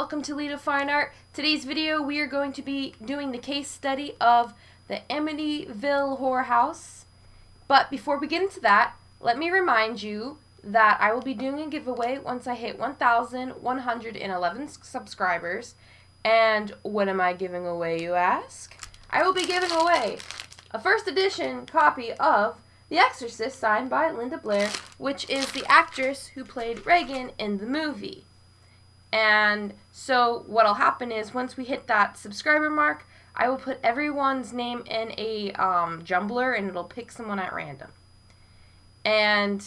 welcome to Lita Fine Art. Today's video we are going to be doing the case study of the Amityville horror house. But before we get into that, let me remind you that I will be doing a giveaway once I hit 1,111 subscribers. And what am I giving away, you ask? I will be giving away a first edition copy of The Exorcist signed by Linda Blair, which is the actress who played Regan in the movie. And so what'll happen is once we hit that subscriber mark, I will put everyone's name in a jumbler and it'll pick someone at random. And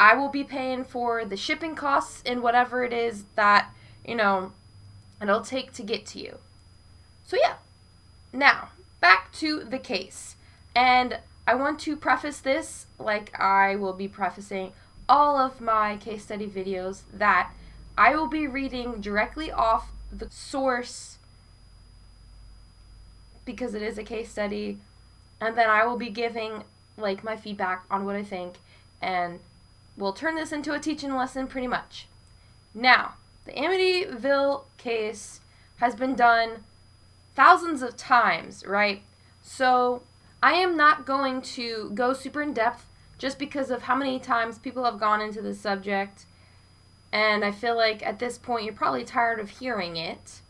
I will be paying for the shipping costs and whatever it is that, it'll take to get to you. So yeah, now back to the case. And I want to preface this like I will be prefacing all of my case study videos that I will be reading directly off the source because it is a case study, and then I will be giving my feedback on what I think, and we'll turn this into a teaching lesson pretty much. Now, the Amityville case has been done thousands of times, right? So I am not going to go super in depth just because of how many times people have gone into this subject. And I feel like at this point you're probably tired of hearing it.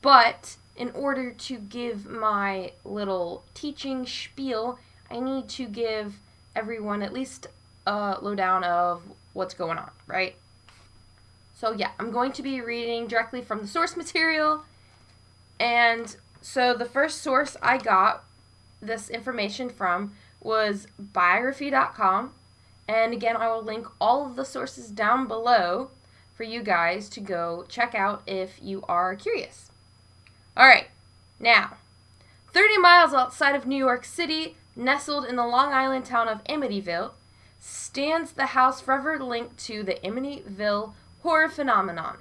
But in order to give my little teaching spiel, I need to give everyone at least a lowdown of what's going on, right? So yeah, I'm going to be reading directly from the source material. And so the first source I got this information from was biography.com. And again, I will link all of the sources down below for you guys to go check out if you are curious. Alright, now, 30 miles outside of New York City, nestled in the Long Island town of Amityville, stands the house forever linked to the Amityville horror phenomenon.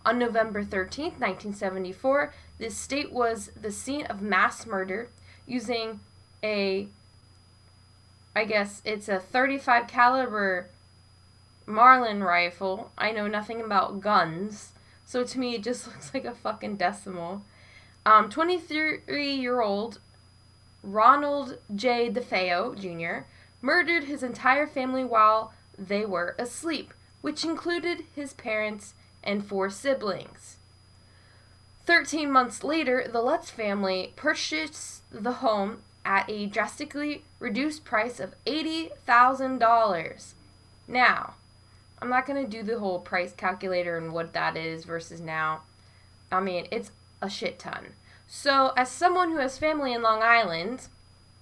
On November 13th, 1974, this state was the scene of mass murder using it's a 35 caliber Marlin rifle. I know nothing about guns, so to me it just looks like a fucking decimal. 23-year-old Ronald Defeo Jr. murdered his entire family while they were asleep, which included his parents and 4 siblings. 13 months later, the Lutz family purchased the home at a drastically reduced price of $80,000. Now, I'm not going to do the whole price calculator and what that is versus now. I mean, it's a shit ton. So, as someone who has family in Long Island,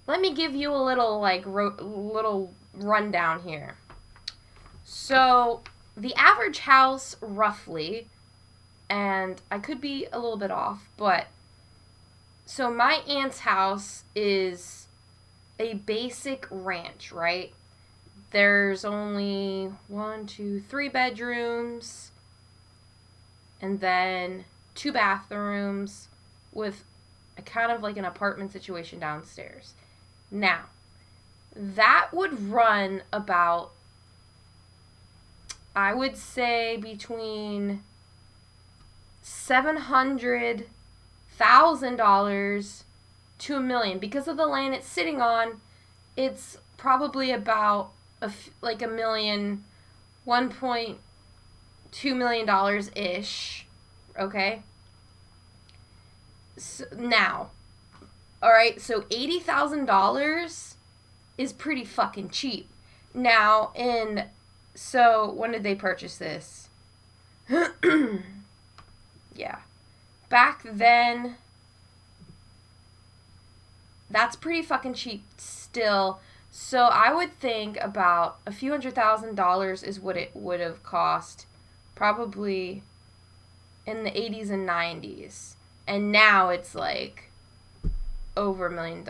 let me give you a little, little rundown here. So, the average house, roughly, and I could be a little bit off, but so my aunt's house is a basic ranch, right? There's only 3 bedrooms, and then 2 bathrooms with a kind of like an apartment situation downstairs. Now, that would run about, I would say, between $700,000 to $1 million. Because of the land it's sitting on, it's probably about $1 million, $1.2 million ish. Okay? So, now, alright, so $80,000 is pretty fucking cheap. Now, so when did they purchase this? Yeah. Back then, that's pretty fucking cheap still. So I would think about a few $100,000 is what it would have cost probably in the 80s and 90s. And now it's over $1 million.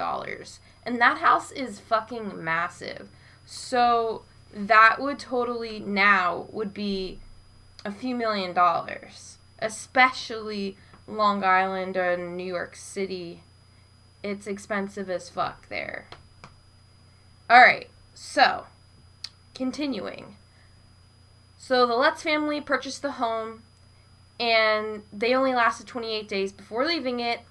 And that house is fucking massive. So that would totally now would be a few $1 million. Especially Long Island or New York City. It's expensive as fuck there. Alright, so, continuing. So the Lutz family purchased the home and they only lasted 28 days before leaving it.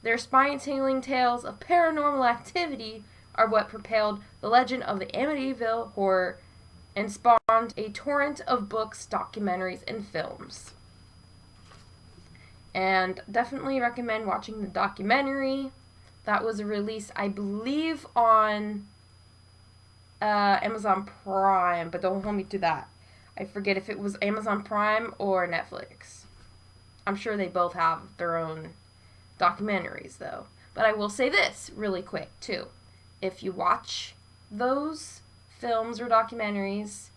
Their spine-tingling tales of paranormal activity are what propelled the legend of the Amityville horror and spawned a torrent of books, documentaries, and films. And definitely recommend watching the documentary. That was released, I believe, on Amazon Prime, but don't hold me to that. I forget if it was Amazon Prime or Netflix. I'm sure they both have their own documentaries, though. But I will say this really quick, too. If you watch those films or documentaries,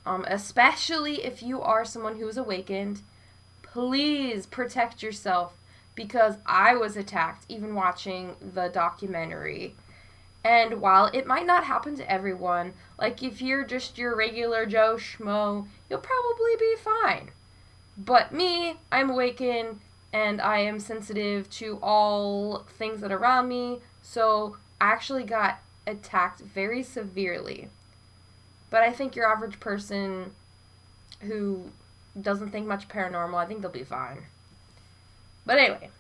especially if you are someone who is awakened, please protect yourself, because I was attacked even watching the documentary. And while it might not happen to everyone, like if you're just your regular Joe Schmo, you'll probably be fine. But me, I'm awakened, and I am sensitive to all things that are around me, so I actually got attacked very severely. But I think your average person who doesn't think much paranormal, I think they'll be fine. But anyway,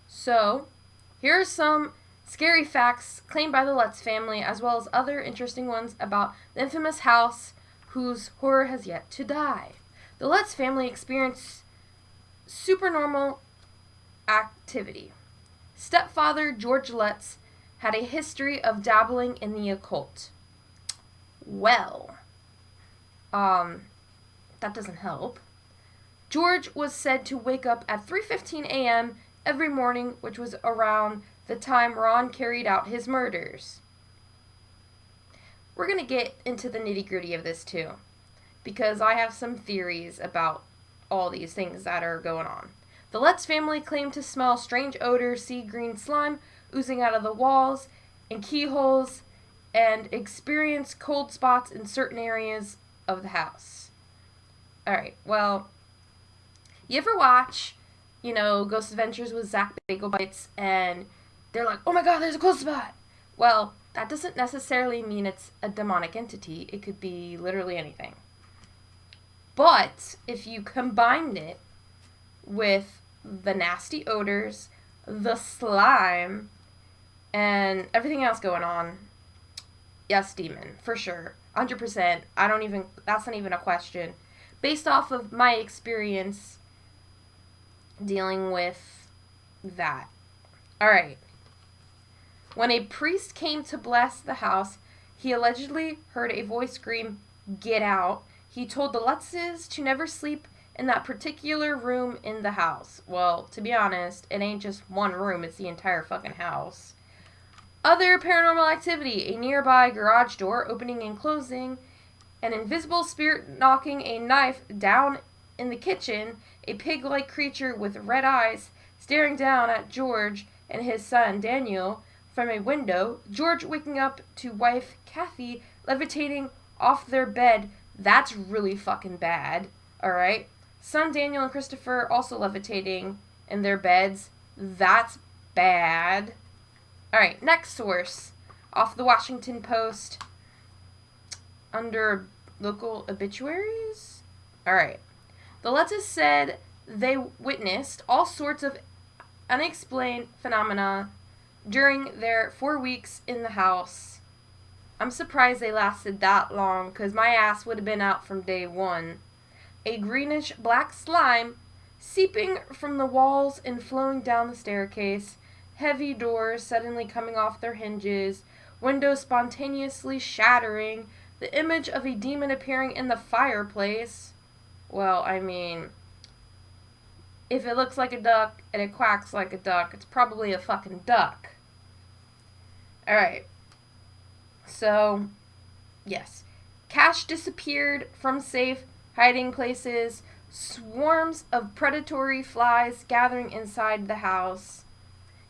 so here are some scary facts claimed by the Lutz family, as well as other interesting ones about the infamous house whose horror has yet to die. The Lutz family experienced supernormal activity. Stepfather George Lutz had a history of dabbling in the occult. Well, that doesn't help. George was said to wake up at 3:15 a.m. every morning, which was around the time Ron carried out his murders. We're going to get into the nitty-gritty of this too, because I have some theories about all these things that are going on. The Lutz family claimed to smell strange odors, sea green slime oozing out of the walls and keyholes, and experience cold spots in certain areas of the house. Alright, well, you ever watch, Ghost Adventures with Zach Bagel Bites, and they're like, oh my god, there's a cold spot! Well, that doesn't necessarily mean it's a demonic entity. It could be literally anything. But if you combined it with the nasty odors, the slime, and everything else going on, yes, demon, for sure. 100%. That's not even a question. Based off of my experience dealing with that. Alright. When a priest came to bless the house, he allegedly heard a voice scream, "Get out." He told the Lutzes to never sleep in that particular room in the house. Well, to be honest, it ain't just one room, it's the entire fucking house. Other paranormal activity: a nearby garage door opening and closing, an invisible spirit knocking a knife down in the kitchen, a pig-like creature with red eyes staring down at George and his son Daniel from a window, George waking up to wife Kathy levitating off their bed. That's really fucking bad, alright? Son Daniel and Christopher also levitating in their beds. That's bad. Alright, next source. Off the Washington Post. Under local obituaries? Alright. The Lutzes said they witnessed all sorts of unexplained phenomena during their 4 weeks in the house. I'm surprised they lasted that long, because my ass would have been out from day one. A greenish black slime seeping from the walls and flowing down the staircase, heavy doors suddenly coming off their hinges, windows spontaneously shattering, the image of a demon appearing in the fireplace. Well, I mean, if it looks like a duck and it quacks like a duck, it's probably a fucking duck. Alright. So, yes. Cash disappeared from safe hiding places. Swarms of predatory flies gathering inside the house.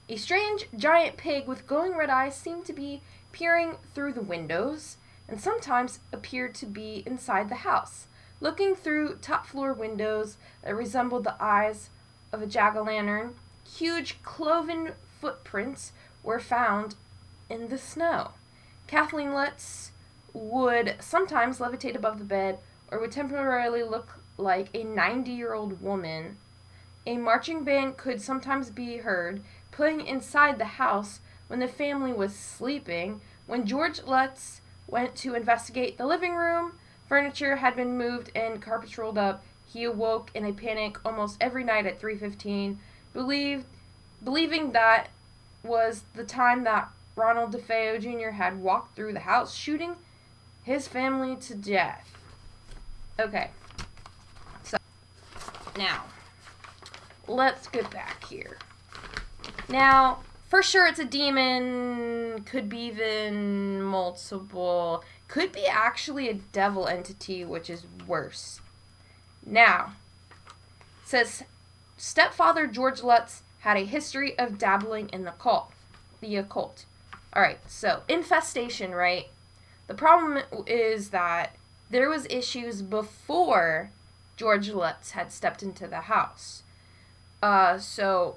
A strange giant pig with glowing red eyes seemed to be peering through the windows, and sometimes appeared to be inside the house, looking through top-floor windows that resembled the eyes of a jack-o'-lantern. Huge cloven footprints were found in the snow. Kathleen Lutz would sometimes levitate above the bed, or would temporarily look like a 90-year-old woman. A marching band could sometimes be heard playing inside the house when the family was sleeping. When George Lutz went to investigate the living room, furniture had been moved and carpets rolled up. He awoke in a panic almost every night at 3:15, believing that was the time that Ronald Defeo Jr. had walked through the house, shooting his family to death. Okay. So, now, let's get back here. Now, for sure it's a demon, could be even multiple, could be actually a devil entity, which is worse. Now, it says, stepfather George Lutz had a history of dabbling in the occult. Alright, so, infestation, right? The problem is that there was issues before George Lutz had stepped into the house. So,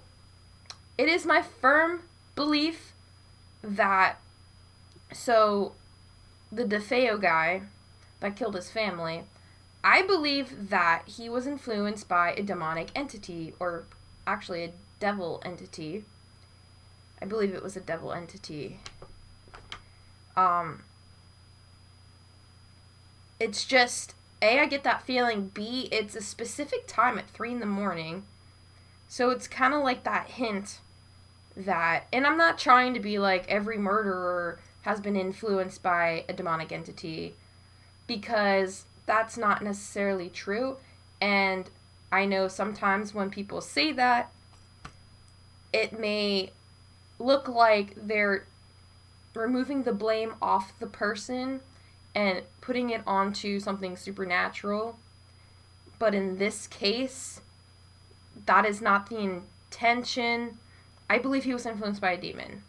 it is my firm belief that, so, the Defeo guy that killed his family, I believe that he was influenced by a demonic entity, or actually a devil entity. I believe it was a devil entity. It's just, A, I get that feeling, B, it's a specific time at 3 a.m. So it's kind of like that hint that, and I'm not trying to be like every murderer has been influenced by a demonic entity, because that's not necessarily true. And I know sometimes when people say that, it may look like they're removing the blame off the person and putting it onto something supernatural. But in this case, that is not the intention. I believe he was influenced by a demon.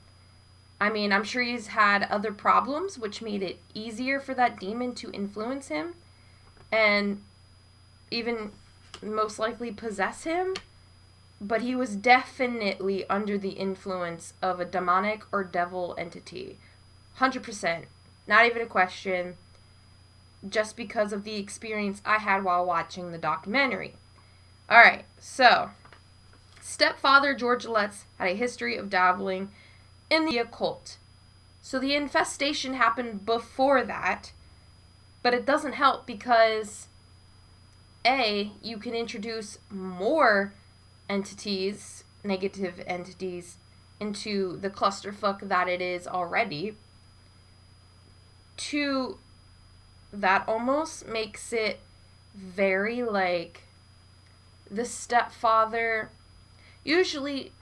I mean, I'm sure he's had other problems, which made it easier for that demon to influence him and even most likely possess him. But he was definitely under the influence of a demonic or devil entity. 100%. Not even a question. Just because of the experience I had while watching the documentary. Alright, so, stepfather George Lutz had a history of dabbling in the occult. So the infestation happened before that, but it doesn't help because, A, you can introduce more entities, negative entities, into the clusterfuck that it is already. 2, that almost makes it very like the stepfather. Usually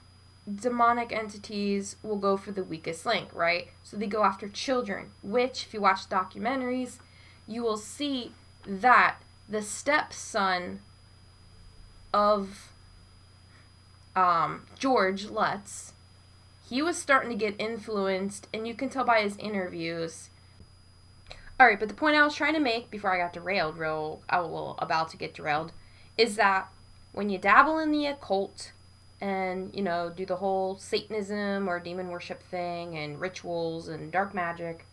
demonic entities will go for the weakest link, right? So they go after children, which if you watch documentaries, you will see that the stepson of George Lutz, he was starting to get influenced, and you can tell by his interviews. Alright, but the point I was trying to make before I got derailed, about to get derailed, is that when you dabble in the occult and, you know, do the whole Satanism or demon worship thing and rituals and dark magic,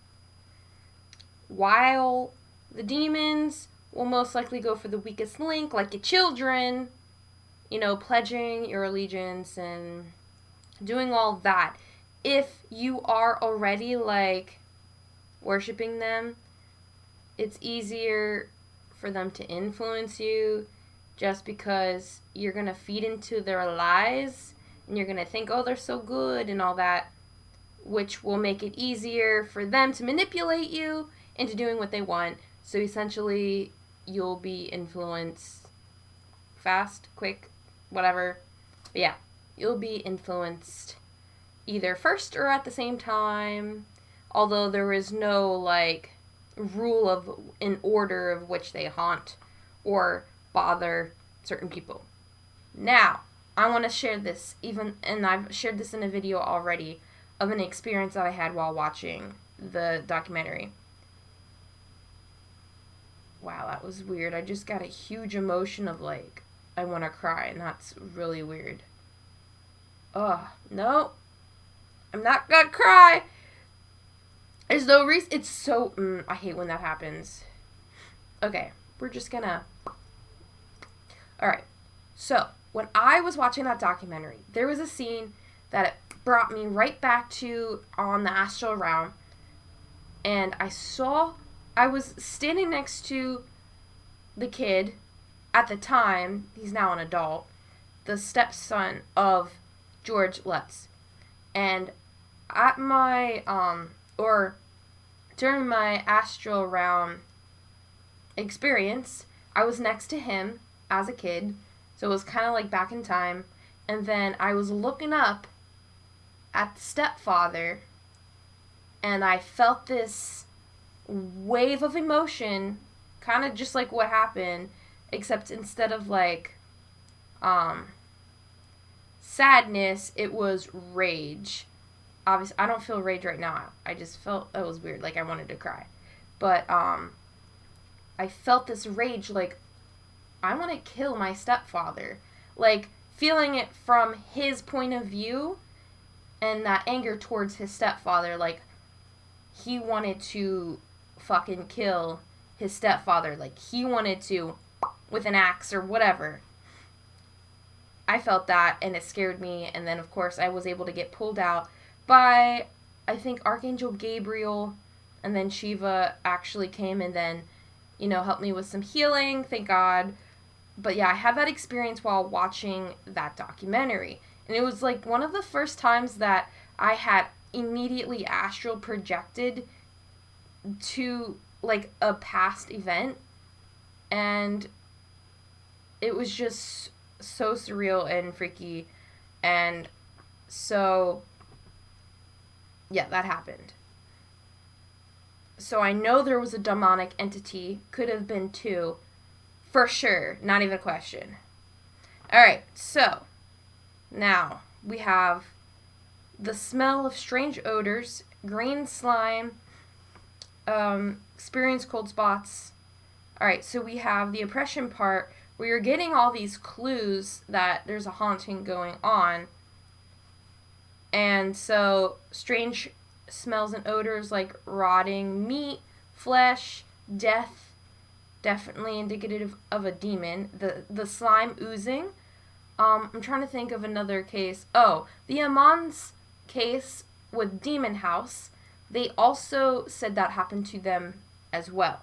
while the demons will most likely go for the weakest link, like your children, you know, pledging your allegiance and doing all that, if you are already, like, worshiping them, it's easier for them to influence you just because you're going to feed into their lies and you're going to think, oh, they're so good and all that, which will make it easier for them to manipulate you into doing what they want. So essentially, you'll be influenced fast, quick, whatever. But yeah, you'll be influenced either first or at the same time, although there is no, like, rule of in order of which they haunt or bother certain people. Now, I want to share this, and I've shared this in a video already, of an experience that I had while watching the documentary. Wow, that was weird. I just got a huge emotion of, like, I want to cry, and that's really weird. Ugh, no. I'm not gonna cry. There's no reason. It's so, I hate when that happens. Okay, we're just gonna Alright, so when I was watching that documentary, there was a scene that it brought me right back to on the astral realm, and I was standing next to the kid at the time, he's now an adult, the stepson of George Lutz. And at my, during my astral realm experience, I was next to him as a kid, so it was kind of like back in time, and then I was looking up at the stepfather, and I felt this wave of emotion, kind of just like what happened, except instead of like sadness, it was rage. Obviously, I don't feel rage right now. I just felt that was weird, like I wanted to cry. But I felt this rage, like I want to kill my stepfather, like feeling it from his point of view, and that anger towards his stepfather, like he wanted to fucking kill his stepfather, like he wanted to with an axe or whatever. I felt that, and it scared me, and then of course I was able to get pulled out by, I think, Archangel Gabriel, and then Shiva actually came and then, helped me with some healing, thank God. But yeah, I had that experience while watching that documentary, and it was like one of the first times that I had immediately astral projected to like a past event, and it was just so surreal and freaky. And so yeah, that happened. So I know there was a demonic entity, could have been two, for sure, not even a question. Alright, so now we have the smell of strange odors, green slime, experience cold spots. Alright, so we have the oppression part where you're getting all these clues that there's a haunting going on. And so strange smells and odors like rotting meat, flesh, death, definitely indicative of a demon. The slime oozing. I'm trying to think of another case. Oh, the Amon's case with Demon House. They also said that happened to them as well.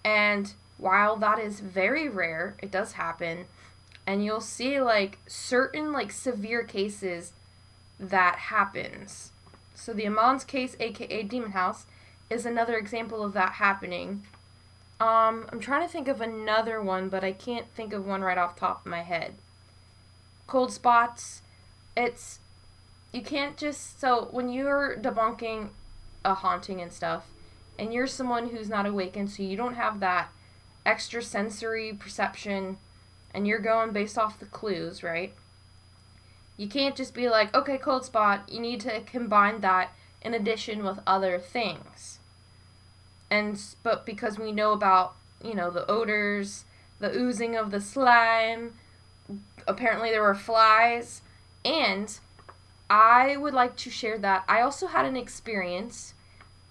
And while that is very rare, it does happen. And you'll see like certain like severe cases that happens. So the Amon's case, aka Demon House, is another example of that happening. I'm trying to think of another one, but I can't think of one right off the top of my head. Cold spots, you can't just, so when you're debunking a haunting and stuff, and you're someone who's not awakened, so you don't have that extra sensory perception, and you're going based off the clues, right? You can't just be like, okay, cold spot, you need to combine that in addition with other things. But because we know about, the odors, the oozing of the slime, apparently there were flies, and I would like to share that I also had an experience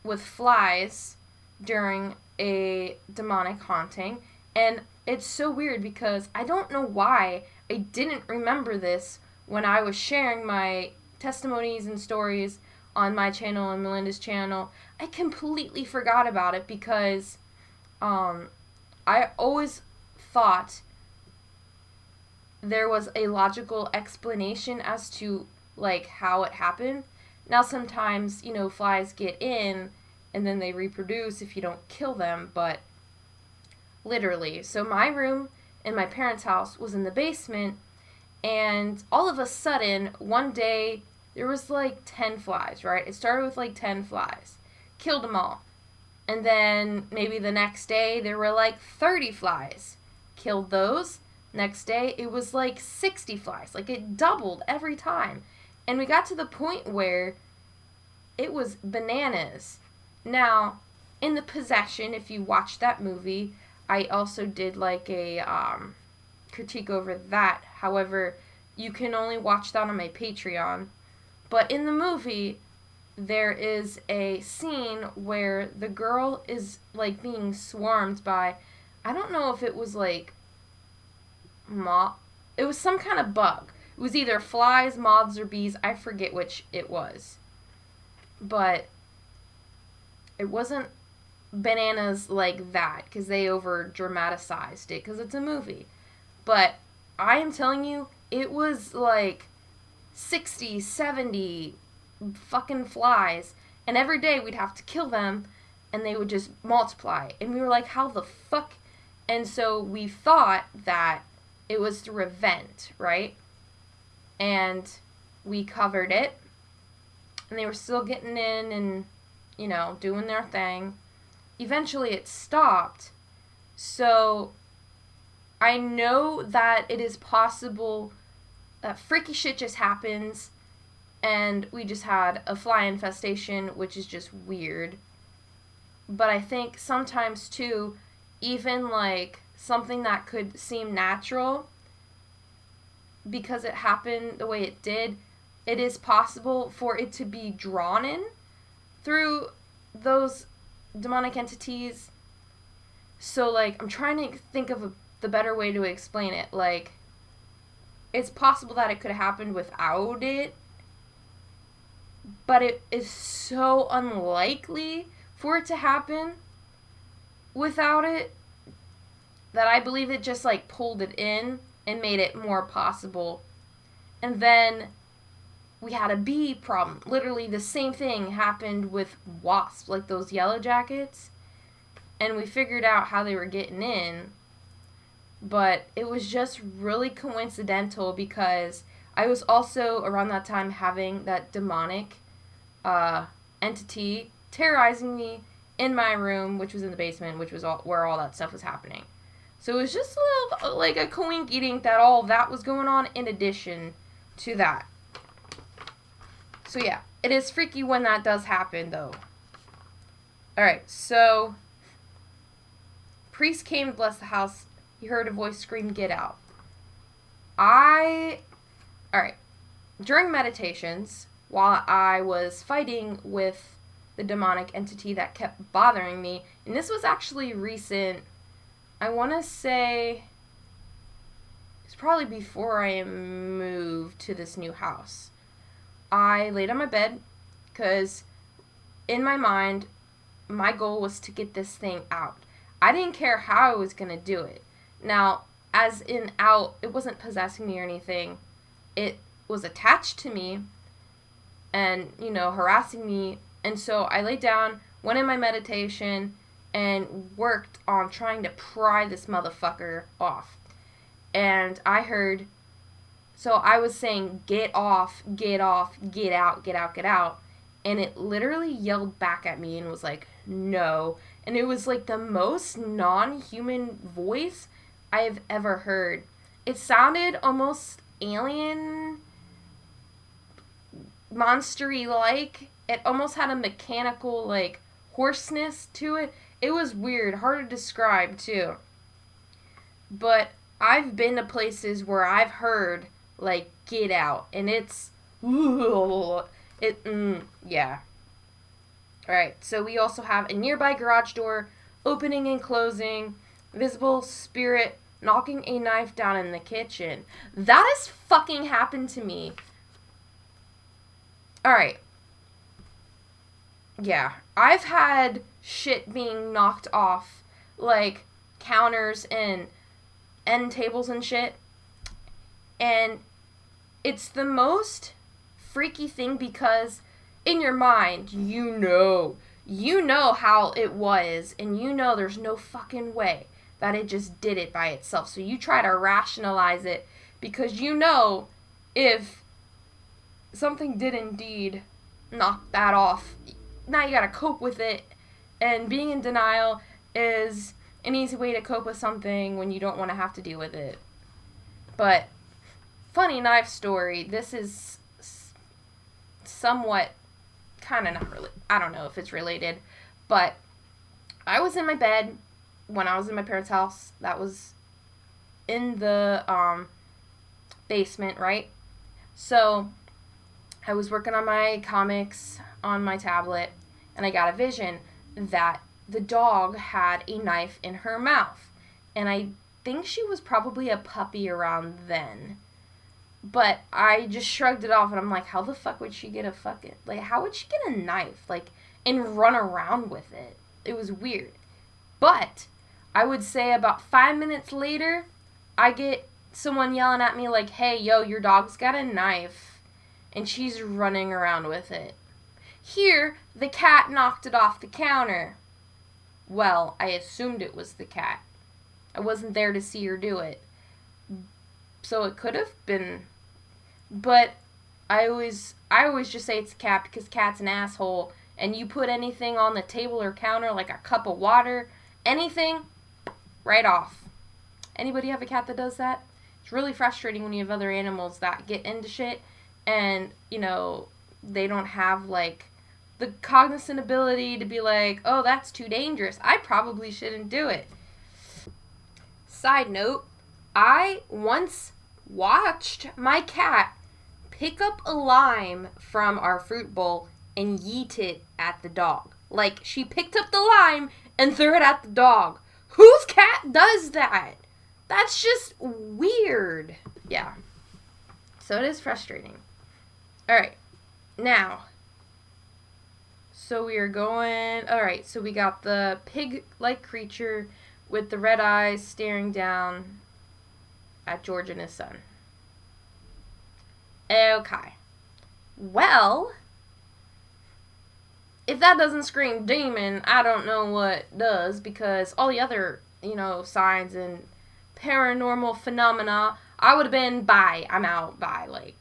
with flies during a demonic haunting, and it's so weird because I don't know why I didn't remember this when I was sharing my testimonies and stories on my channel and Melinda's channel. I completely forgot about it because I always thought there was a logical explanation as to like how it happened. Now sometimes, flies get in and then they reproduce if you don't kill them, but literally. So my room in my parents' house was in the basement, and all of a sudden, one day, there was like 10 flies, right? It started with like 10 flies. Killed them all. And then maybe the next day, there were like 30 flies. Killed those. Next day, it was like 60 flies. Like it doubled every time. And we got to the point where it was bananas. Now, in The Possession, if you watch that movie, I also did like a critique over that. However, you can only watch that on my Patreon. But in the movie, there is a scene where the girl is like being swarmed by, I don't know if it was like It was some kind of bug. It was either flies, moths, or bees. I forget which it was. But it wasn't bananas like that, because they over dramatized it, because it's a movie. But I am telling you, it was like 60, 70 fucking flies, and every day we'd have to kill them, and they would just multiply. And we were like, how the fuck? And so we thought that it was through a vent, right? And we covered it, and they were still getting in and, you know, doing their thing. Eventually it stopped. So I know that it is possible that freaky shit just happens, and we just had a fly infestation, which is just weird. But I think sometimes, too, even, like, something that could seem natural, because it happened the way it did, it is possible for it to be drawn in through those demonic entities. So, like, I'm trying to think of the better way to explain it. Like, it's possible that it could have happened without it, but it is so unlikely for it to happen without it that I believe it just, like, pulled it in and made it more possible. And then we had a bee problem. Literally the same thing happened with wasps, like those yellow jackets. And we figured out how they were getting in. But it was just really coincidental, because I was also around that time having that demonic entity terrorizing me in my room, which was in the basement, which was where all that stuff was happening. So it was just a little, like, a coincidence that all that was going on in addition to that. So yeah, it is freaky when that does happen, though. Alright, so priest came to bless the house. He heard a voice scream, "Get out." Alright, during meditations, while I was fighting with the demonic entity that kept bothering me, and this was actually recent, I want to say it's probably before I moved to this new house. I laid on my bed, because in my mind, my goal was to get this thing out. I didn't care how I was going to do it. Now, as in out, it wasn't possessing me or anything. It was attached to me and, you know, harassing me. And so I laid down, went in my meditation, and worked on trying to pry this motherfucker off. And I heard, so I was saying, "Get off, get off, get out, get out, get out." And it literally yelled back at me and was like, "No." And it was like the most non-human voice I've ever heard. It sounded almost alien, monstery like. It almost had a mechanical, like, hoarseness to it. It was weird, hard to describe, too. But I've been to places where I've heard, like, "Get out," and it's, yeah. Alright, so we also have a nearby garage door opening and closing, visible spirit knocking a knife down in the kitchen. That has fucking happened to me. Alright. Yeah, I've had shit being knocked off, like counters and end tables and shit. And it's the most freaky thing, because in your mind, you know how it was, and you know there's no fucking way that it just did it by itself. So you try to rationalize it, because you know if something did indeed knock that off, now you gotta cope with it, and being in denial is an easy way to cope with something when you don't want to have to deal with it. But funny knife story, this is somewhat kind of not really, I don't know if it's related, but I was in my bed when I was in my parents' house. That was in the basement, right? So I was working on my comics on my tablet, and I got a vision that the dog had a knife in her mouth. And I think she was probably a puppy around then. But I just shrugged it off, and I'm like, how the fuck would she get a fucking... Like, how would she get a knife, like, and run around with it? It was weird. But I would say about 5 minutes later, I get someone yelling at me like, hey, yo, your dog's got a knife, and she's running around with it. Here, the cat knocked it off the counter. Well, I assumed it was the cat. I wasn't there to see her do it. So it could have been... But I always just say it's a cat because cat's an asshole. And you put anything on the table or counter, like a cup of water, anything, right off. Anybody have a cat that does that? It's really frustrating when you have other animals that get into shit and, you know, they don't have, like, the cognizant ability to be like, oh, that's too dangerous. I probably shouldn't do it. Side note, I once watched my cat pick up a lime from our fruit bowl and yeet it at the dog. Like, she picked up the lime and threw it at the dog. Whose cat does that? That's just weird. Yeah. So it is frustrating. Alright. Now. So we are going... Alright, so we got the pig-like creature with the red eyes staring down at George and his son. Okay. Well, if that doesn't scream demon, I don't know what does, because all the other, signs and paranormal phenomena, I would have been, bye, I'm out, bye. Like,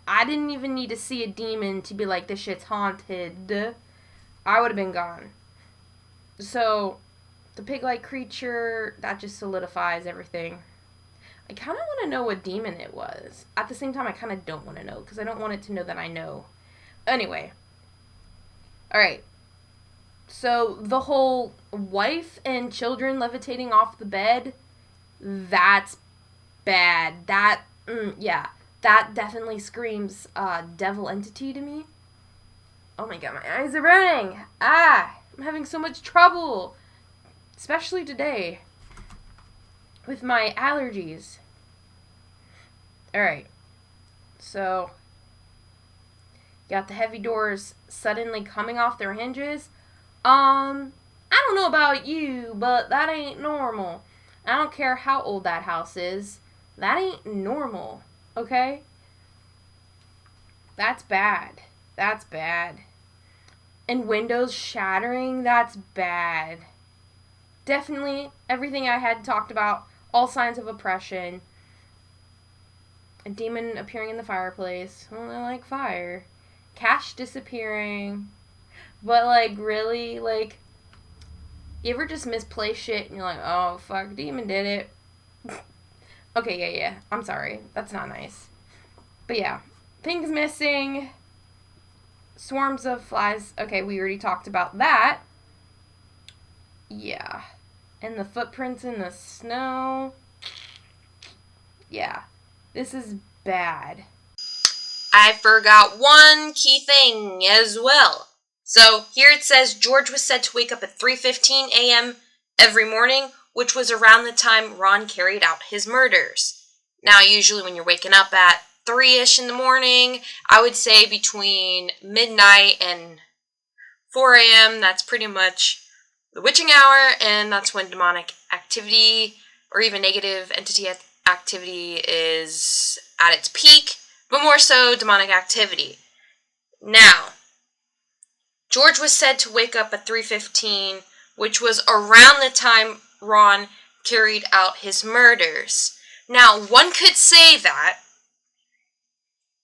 I didn't even need to see a demon to be like, this shit's haunted. I would have been gone. So, the pig-like creature, that just solidifies everything. I kind of want to know what demon it was. At the same time, I kind of don't want to know, because I don't want it to know that I know. Anyway. Alright. So, the whole wife and children levitating off the bed, that's bad. That definitely screams devil entity to me. Oh my god, my eyes are burning. I'm having so much trouble. Especially today. With my allergies. Alright. So, got the heavy doors suddenly coming off their hinges. I don't know about you, but that ain't normal. I don't care how old that house is. That ain't normal. Okay? That's bad. That's bad. And windows shattering, that's bad. Definitely everything I had talked about. All signs of oppression. A demon appearing in the fireplace. Well, I like fire. Cash disappearing. But, really, you ever just misplace shit and you're like, oh, fuck, demon did it. Okay, yeah. I'm sorry. That's not nice. But, yeah. Things missing. Swarms of flies. Okay, we already talked about that. Yeah. And the footprints in the snow. Yeah. This is bad. I forgot one key thing as well. So, here it says George was said to wake up at 3:15 a.m. every morning, which was around the time Ron carried out his murders. Now, usually when you're waking up at 3-ish in the morning, I would say between midnight and 4 a.m., that's pretty much the witching hour, and that's when demonic activity or even negative entity activity is at its peak, but more so demonic activity. Now, George was said to wake up at 3:15, which was around the time Ron carried out his murders. Now, one could say that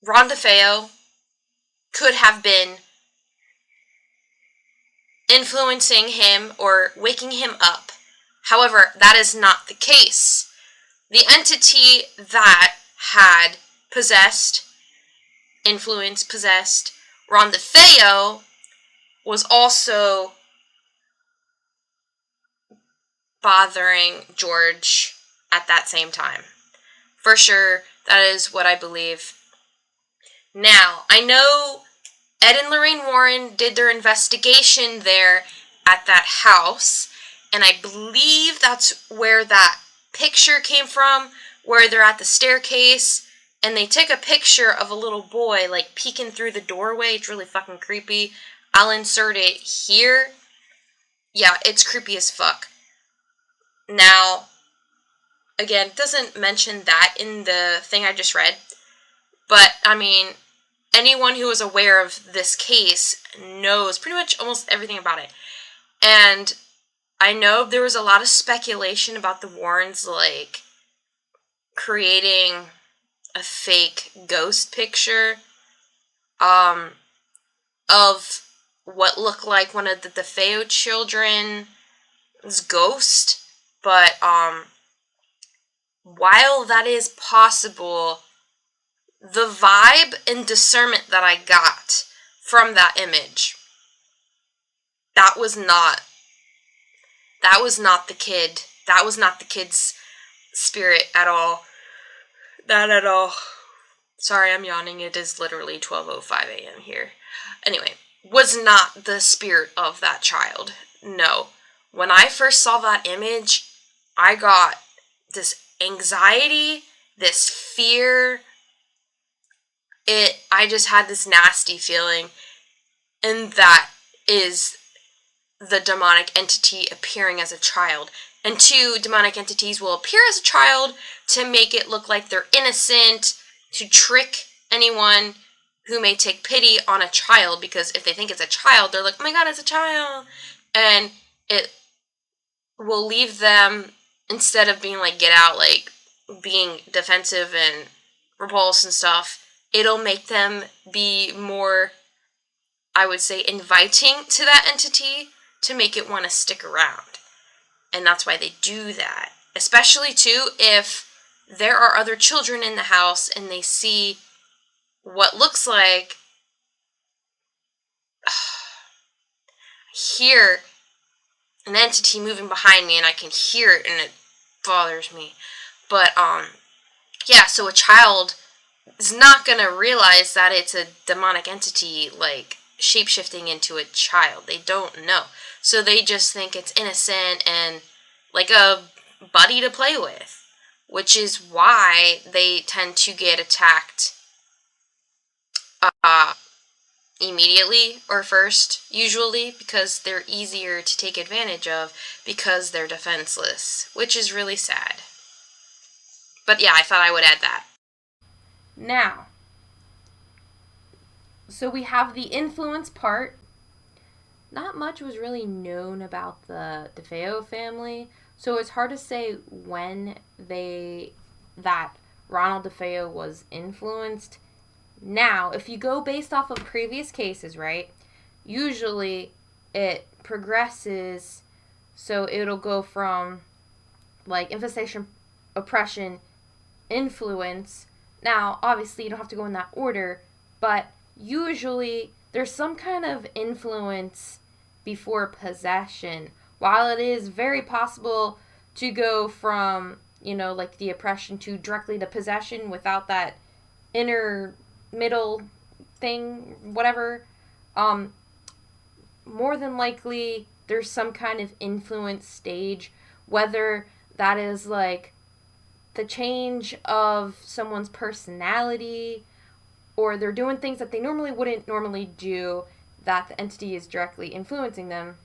Ron Defeo could have been influencing him or waking him up. However, that is not the case. The entity that had possessed Ron Defeo was also bothering George at that same time. For sure, that is what I believe. Now, I know Ed and Lorraine Warren did their investigation there at that house, and I believe that's where that picture came from, where they're at the staircase, and they take a picture of a little boy, like, peeking through the doorway. It's really fucking creepy. I'll insert it here. Yeah, it's creepy as fuck. Now, again, it doesn't mention that in the thing I just read, but, I mean, anyone who is aware of this case knows pretty much almost everything about it. And I know there was a lot of speculation about the Warrens, like, creating a fake ghost picture of what looked like one of the Defeo children's ghost. But while that is possible, the vibe and discernment that I got from that image, that was not the kid. That was not the kid's spirit at all. Not at all. Sorry, I'm yawning. It is literally 12:05 a.m. here. Anyway, was not the spirit of that child. No. When I first saw that image, I got this anxiety, this fear. I just had this nasty feeling, and that is the demonic entity appearing as a child. And 2 demonic entities will appear as a child to make it look like they're innocent, to trick anyone who may take pity on a child, because if they think it's a child, they're like, oh my god, it's a child. And it will leave them, instead of being like, get out, like, being defensive and repulsed and stuff, it'll make them be more, I would say, inviting to that entity, to make it want to stick around. And that's why they do that. Especially, too, if there are other children in the house and they see what looks like, hear an entity moving behind me, and I can hear it, and it bothers me. But, yeah, so a child is not going to realize that it's a demonic entity, like, shape-shifting into a child. They don't know. So they just think it's innocent and like a buddy to play with, which is why they tend to get attacked immediately or first, usually, because they're easier to take advantage of because they're defenseless, which is really sad. But yeah, I thought I would add that. Now, so we have the influence part. Not much was really known about the Defeo family, so it's hard to say when that Ronald Defeo was influenced. Now, if you go based off of previous cases, right, usually it progresses, so it'll go from, like, infestation, oppression, influence. Now, obviously, you don't have to go in that order, but usually there's some kind of influence before possession. While it is very possible to go from, like the oppression to directly to possession without that inner middle thing, whatever, more than likely there's some kind of influence stage, whether that is like the change of someone's personality, or they're doing things that they wouldn't normally do, that the entity is directly influencing them.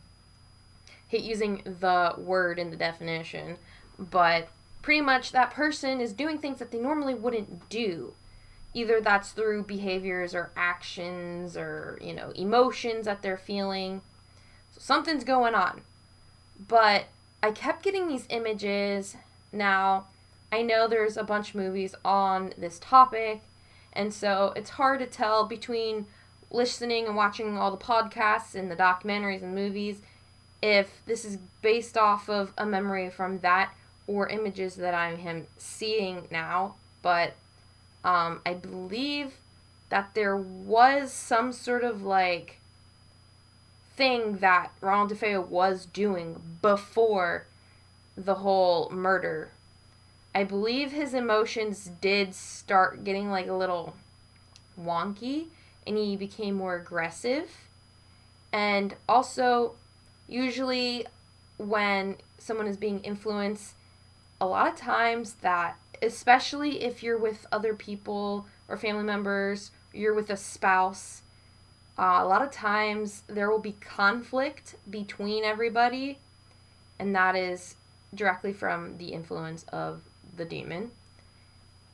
Hate using the word in the definition, but pretty much that person is doing things that they normally wouldn't do. Either that's through behaviors or actions or, emotions that they're feeling. So something's going on. But I kept getting these images. Now, I know there's a bunch of movies on this topic, and so it's hard to tell between listening and watching all the podcasts and the documentaries and movies if this is based off of a memory from that or images that I'm seeing now. But I believe that there was some sort of like thing that Ronald Defeo was doing before the whole murder. I believe his emotions did start getting like a little wonky, and he became more aggressive. And also, usually when someone is being influenced, a lot of times that, especially if you're with other people or family members, you're with a spouse, a lot of times there will be conflict between everybody, and that is directly from the influence of the demon.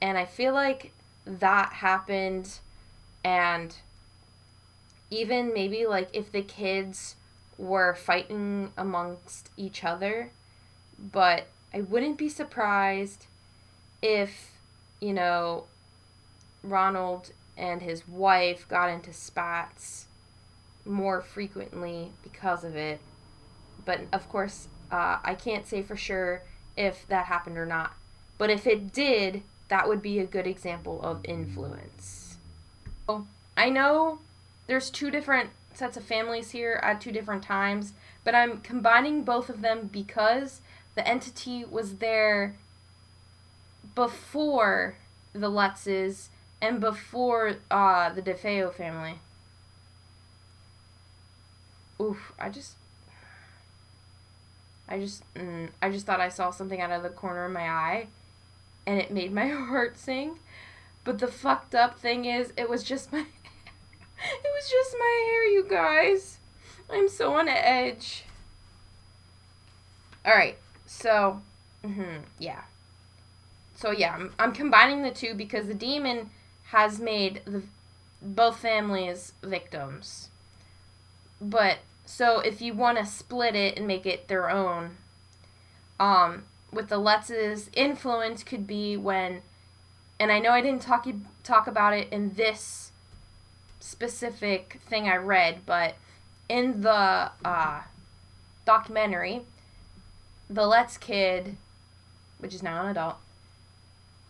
And I feel like that happened, and even maybe like if the kids were fighting amongst each other, but I wouldn't be surprised if, Ronald and his wife got into spats more frequently because of it. But of course, I can't say for sure if that happened or not. But if it did, that would be a good example of influence. So, I know there's 2 different sets of families here at 2 different times, but I'm combining both of them because the entity was there before the Lutzes and before the Defeo family. Oof, I just thought I saw something out of the corner of my eye, and it made my heart sing. But the fucked up thing is, it was just my hair, you guys. I'm so on edge. Alright, so, yeah. So, yeah, I'm combining the 2 because the demon has made both families victims. But, so if you want to split it and make it their own, with the Lutz's influence could be when, and I know I didn't talk about it in this specific thing I read, but in the documentary, the Lutz kid, which is now an adult,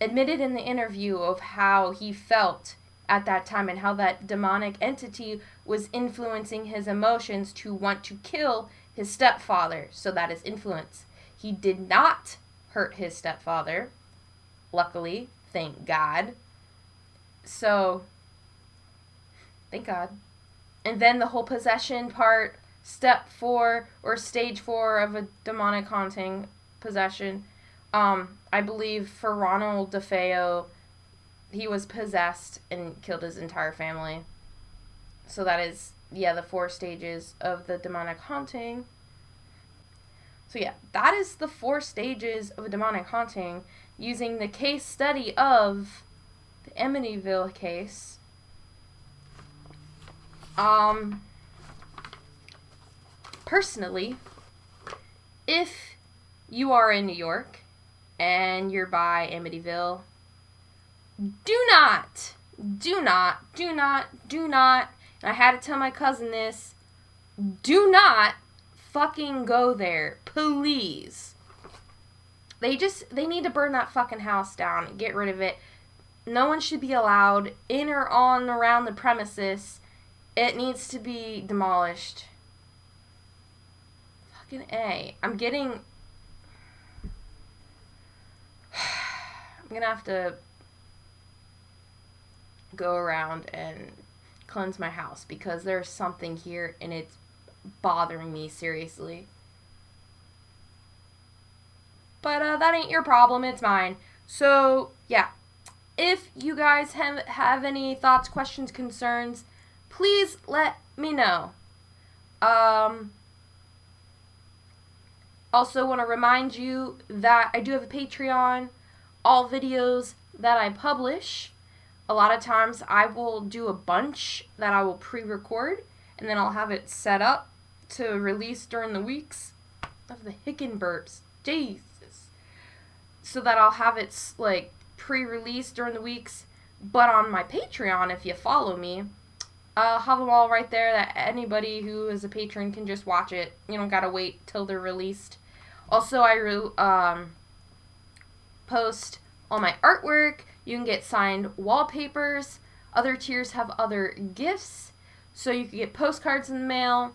admitted in the interview of how he felt at that time and how that demonic entity was influencing his emotions to want to kill his stepfather. So that is influence. He did not hurt his stepfather. Luckily, thank God. So, thank God. And then the whole possession part, step 4 or stage 4 of a demonic haunting possession. I believe for Ronald Defeo, he was possessed and killed his entire family. So that is, the 4 stages of the demonic haunting. So that is the 4 stages of a demonic haunting using the case study of the Amityville case. Personally, if you are in New York and you're by Amityville, do not, and I had to tell my cousin this, do not fucking go there, please. They need to burn that fucking house down and get rid of it. No one should be allowed in or on around the premises. It needs to be demolished. Fucking A. I'm gonna have to go around and cleanse my house because there's something here and it's bothering me seriously. But that ain't your problem, it's mine. So, if you guys have any thoughts, questions, concerns, please let me know. Also want to remind you that I do have a Patreon. All videos that I publish, a lot of times I will do a bunch that I will pre-record, and then I'll have it set up to release during the weeks of the Hicken burps. Jesus. So that I'll have it, pre-released during the weeks. But on my Patreon, if you follow me, I'll have them all right there that anybody who is a patron can just watch it. You don't gotta wait till they're released. Also, I post all my artwork. You can get signed wallpapers. Other tiers have other gifts. So you can get postcards in the mail.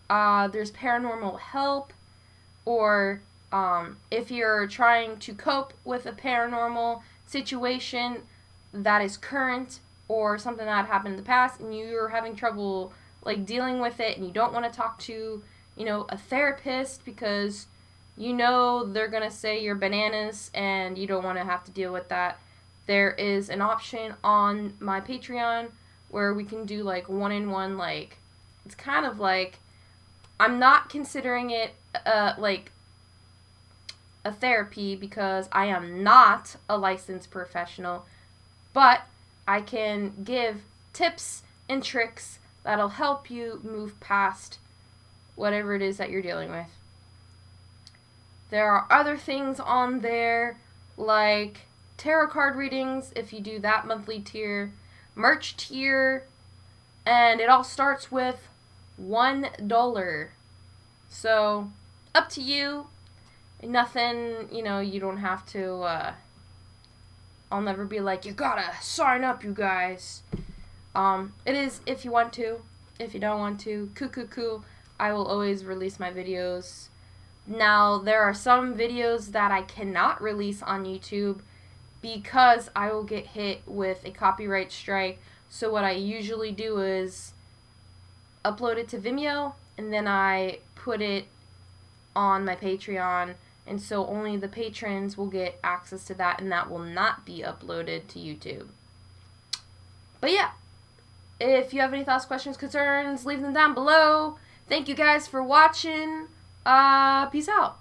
There's paranormal help. Or if you're trying to cope with a paranormal situation that is current or something that happened in the past and you're having trouble dealing with it and you don't want to talk to, a therapist because you know they're going to say you're bananas and you don't want to have to deal with that, there is an option on my Patreon where we can do like one-on-one, like, it's kind of like, I'm not considering it like a therapy because I am not a licensed professional, but I can give tips and tricks that'll help you move past whatever it is that you're dealing with. There are other things on there, like tarot card readings if you do that monthly tier, merch tier, and it all starts with $1. So, up to you. Nothing, you don't have to, I'll never be like, you gotta sign up, you guys. It is if you want to. If you don't want to, cool. I will always release my videos. Now, there are some videos that I cannot release on YouTube because I will get hit with a copyright strike. So what I usually do is upload it to Vimeo, and then I put it on my Patreon, and so only the patrons will get access to that, and that will not be uploaded to YouTube. But yeah, if you have any thoughts, questions, concerns, leave them down below. Thank you guys for watching. Peace out.